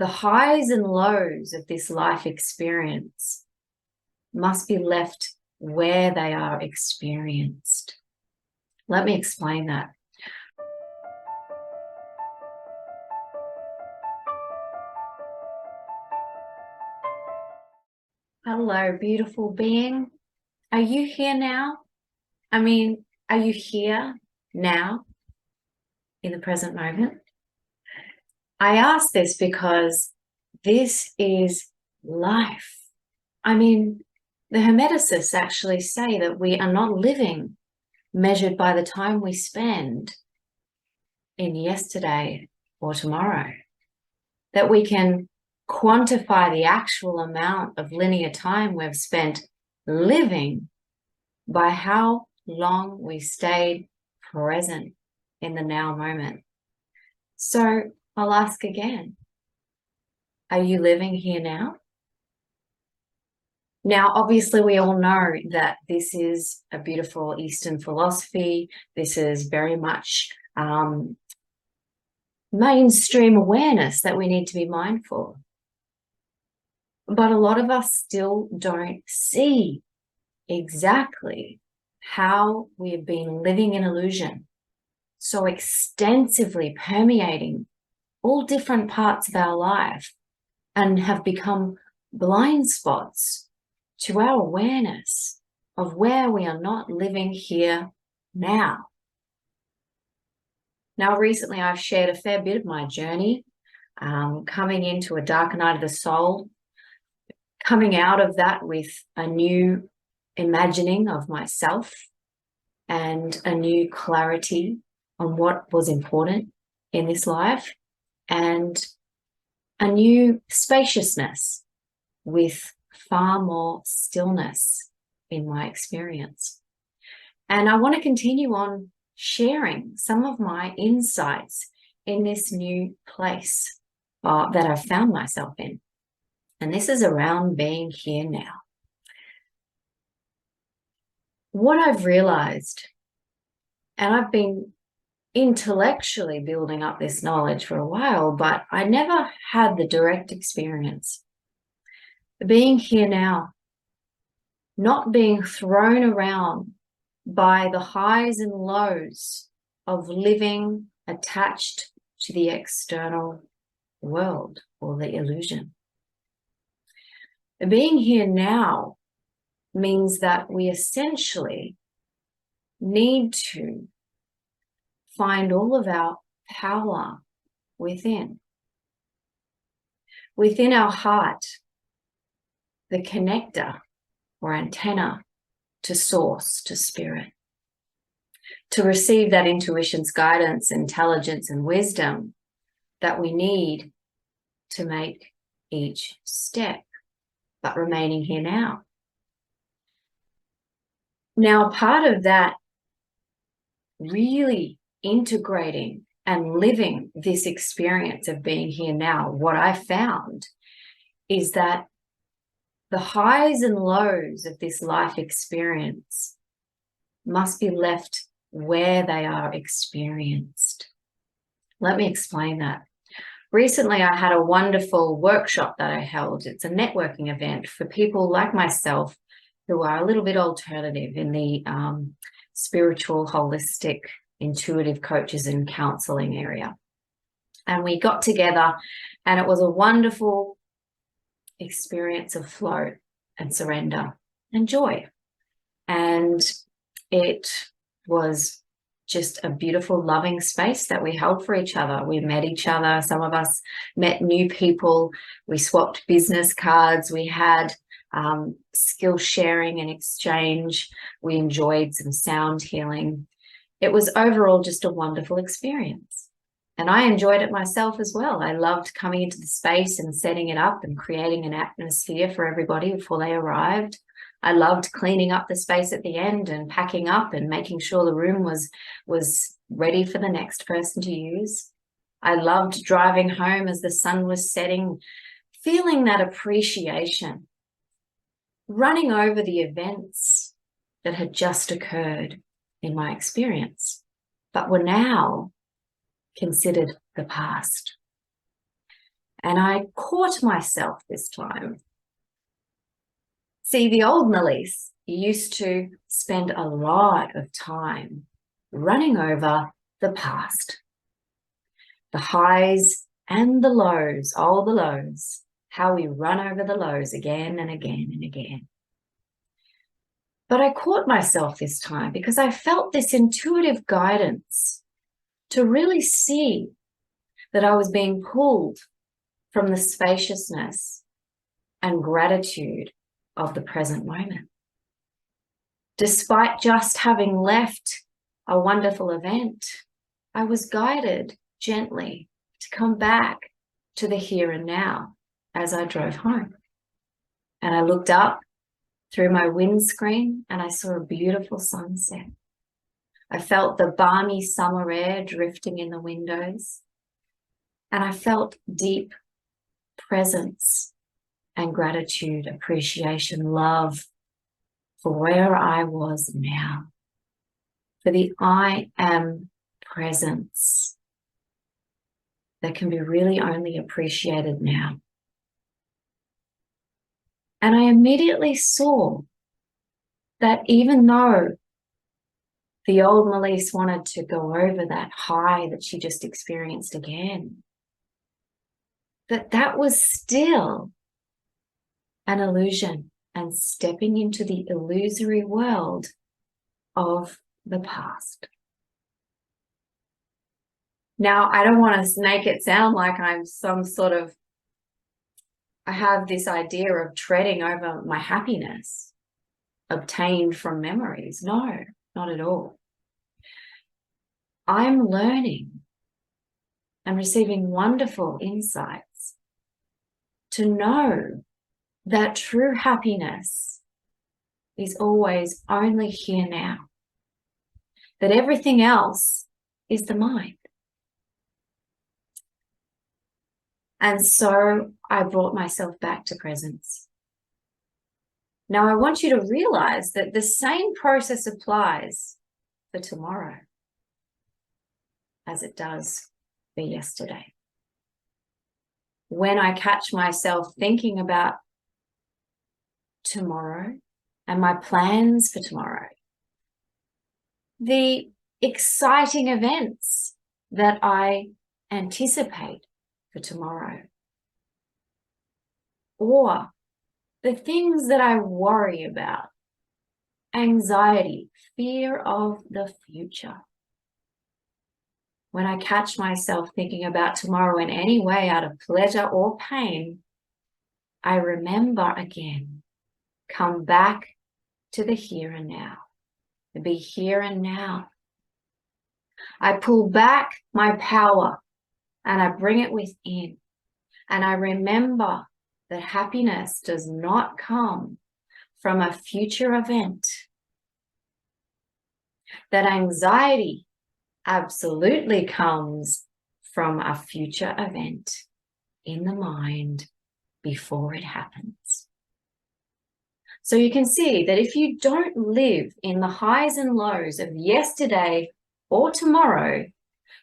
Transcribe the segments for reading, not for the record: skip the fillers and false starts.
The highs and lows of this life experience must be left where they are experienced. Let me explain that. Hello, beautiful being. Are you here now? Are you here now in the present moment? I ask this because this is life. The Hermeticists actually say that we are not living measured by the time we spend in yesterday or tomorrow, that we can quantify the actual amount of linear time we've spent living by how long we stayed present in the now moment. So I'll ask again, are you living here now? Now, obviously, we all know that this is a beautiful Eastern philosophy. This is very much mainstream awareness that we need to be mindful. But a lot of us still don't see exactly how we have been living in illusion, so extensively permeating all different parts of our life, and have become blind spots to our awareness of where we are not living here now. Now, recently I've shared a fair bit of my journey, coming into a dark night of the soul, coming out of that with a new imagining of myself and a new clarity on what was important in this life, and a new spaciousness with far more stillness in my experience. And I want to continue on sharing some of my insights in this new place that I've found myself in. And this is around being here now. What I've realized, and I've been intellectually building up this knowledge for a while, but I never had the direct experience. Being here now, not being thrown around by the highs and lows of living attached to the external world or the illusion. Being here now means that we essentially need to find all of our power within our heart, the connector or antenna to source, to spirit, to receive that intuition's guidance, intelligence, and wisdom that we need to make each step, but remaining here now. Now, part of that really integrating and living this experience of being here now, what I found is that the highs and lows of this life experience must be left where they are experienced. Let me explain that. Recently, I had a wonderful workshop that I held. It's a networking event for people like myself who are a little bit alternative in the spiritual, holistic, intuitive coaches and counseling area. And we got together, and it was a wonderful experience of flow and surrender and joy. And it was just a beautiful, loving space that we held for each other. We met each other. Some of us met new people. We swapped business cards. We had skill sharing and exchange. We enjoyed some sound healing. It was overall just a wonderful experience. And I enjoyed it myself as well. I loved coming into the space and setting it up and creating an atmosphere for everybody before they arrived. I loved cleaning up the space at the end and packing up and making sure the room was ready for the next person to use. I loved driving home as the sun was setting, feeling that appreciation, running over the events that had just occurred in my experience, but were now considered the past. And I caught myself this time. See, the old Melise used to spend a lot of time running over the past, the highs and the lows, all the lows, how we run over the lows again and again and again. But I caught myself this time because I felt this intuitive guidance to really see that I was being pulled from the spaciousness and gratitude of the present moment. Despite just having left a wonderful event, I was guided gently to come back to the here and now as I drove home. And I looked up through my windscreen and I saw a beautiful sunset. I felt the balmy summer air drifting in the windows, and I felt deep presence and gratitude, appreciation, love for where I was now, for the I am presence that can be really only appreciated now. And I immediately saw that even though the old Melise wanted to go over that high that she just experienced again, that was still an illusion and stepping into the illusory world of the past. Now, I don't want to make it sound like I'm some sort of, I have this idea of treading over my happiness obtained from memories. No, not at all. I'm learning and receiving wonderful insights to know that true happiness is always only here now, that everything else is the mind. And so I brought myself back to presence. Now I want you to realize that the same process applies for tomorrow as it does for yesterday. When I catch myself thinking about tomorrow and my plans for tomorrow, the exciting events that I anticipate for tomorrow, or the things that I worry about, anxiety, fear of the future. When I catch myself thinking about tomorrow in any way out of pleasure or pain, I remember again, come back to the here and now, to be here and now. I pull back my power and I bring it within. And I remember that happiness does not come from a future event. That anxiety absolutely comes from a future event in the mind before it happens. So you can see that if you don't live in the highs and lows of yesterday or tomorrow,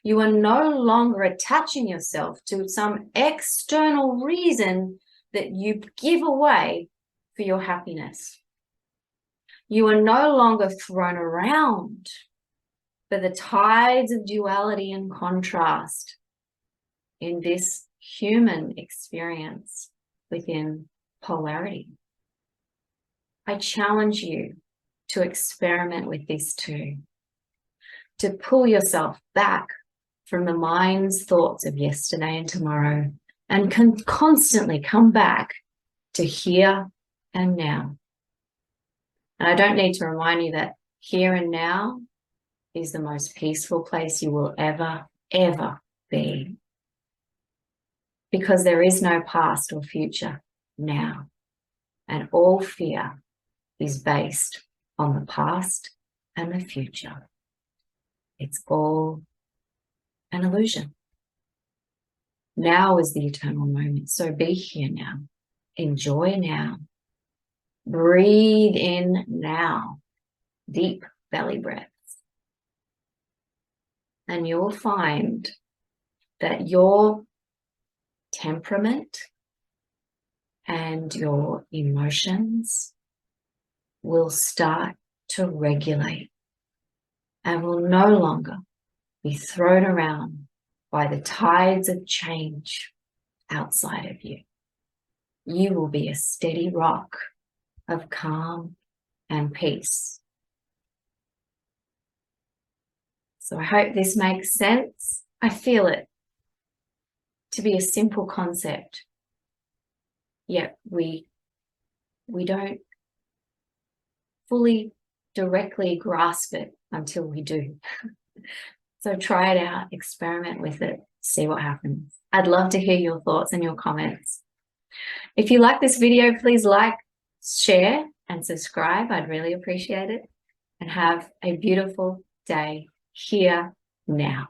you are no longer attaching yourself to some external reason that you give away for your happiness. You are no longer thrown around for the tides of duality and contrast in this human experience within polarity. I challenge you to experiment with this too, to pull yourself back from the mind's thoughts of yesterday and tomorrow, and can constantly come back to here and now. And I don't need to remind you that here and now is the most peaceful place you will ever, ever be. Because there is no past or future now. And all fear is based on the past and the future. It's all an illusion. Now is the eternal moment. So be here now. Enjoy now. Breathe in now. Deep belly breaths. And you'll find that your temperament and your emotions will start to regulate and will no longer be thrown around by the tides of change outside of you. You will be a steady rock of calm and peace. So I hope this makes sense. I feel it to be a simple concept, yet we don't fully directly grasp it until we do. So try it out, experiment with it, see what happens. I'd love to hear your thoughts and your comments. If you like this video, please like, share, and subscribe. I'd really appreciate it. And have a beautiful day here now.